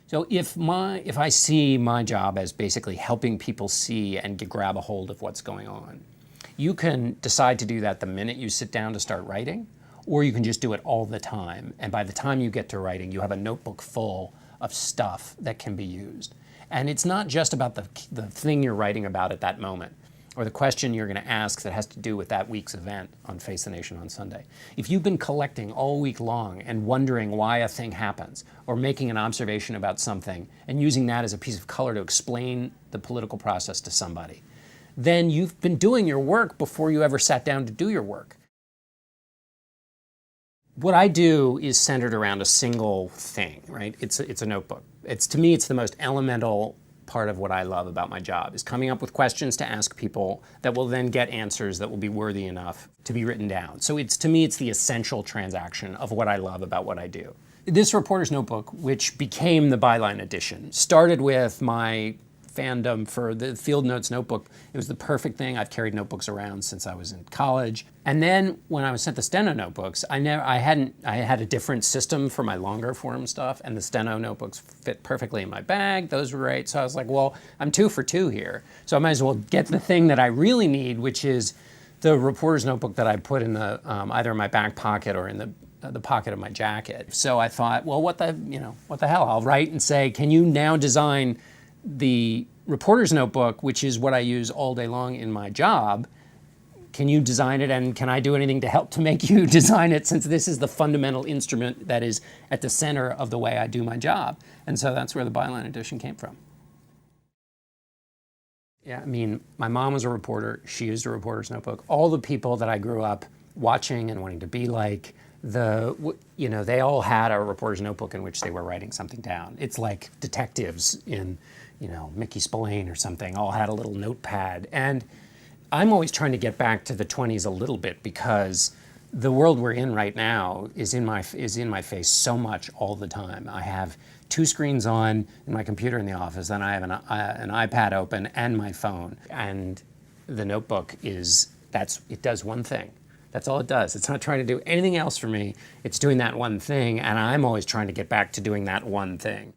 So if I see my job as basically helping people see and grab a hold of what's going on, you can decide to do that the minute you sit down to start writing, or you can just do it all the time. And by the time you get to writing, you have a notebook full of stuff that can be used. And it's not just about the thing you're writing about at that moment, or the question you're going to ask that has to do with that week's event on Face the Nation on Sunday. If you've been collecting all week long and wondering why a thing happens, or making an observation about something and using that as a piece of color to explain the political process to somebody, then you've been doing your work before you ever sat down to do your work. What I do is centered around a single thing, right? It's a notebook. To me, it's the most elemental part of what I love about my job, is coming up with questions to ask people that will then get answers that will be worthy enough to be written down. So to me, it's the essential transaction of what I love about what I do. This reporter's notebook, which became the Byline edition, started with my fandom for the Field Notes notebook. It was the perfect thing. I've carried notebooks around since I was in college. And then when I was sent the Steno notebooks, I had a different system for my longer form stuff, and the Steno notebooks fit perfectly in my bag. Those were great. So I was like, well, I'm 2 for 2 here. So I might as well get the thing that I really need, which is the reporter's notebook that I put in the either in my back pocket or in the pocket of my jacket. So I thought, well, what the hell? I'll write and say, can you now design the reporter's notebook, which is what I use all day long in my job? Can you design it, and can I do anything to help to make you design it, since this is the fundamental instrument that is at the center of the way I do my job? And so that's where the Byline edition came from. Yeah, I mean, my mom was a reporter. She used a reporter's notebook. All the people that I grew up watching and wanting to be like, they all had a reporter's notebook in which they were writing something down. It's like detectives in, Mickey Spillane or something, all had a little notepad. And I'm always trying to get back to the 20s a little bit, because the world we're in right now is in my face so much all the time. I have 2 screens on in my computer in the office, and I have an iPad open and my phone. And the notebook it does one thing. That's all it does. It's not trying to do anything else for me. It's doing that one thing, and I'm always trying to get back to doing that one thing.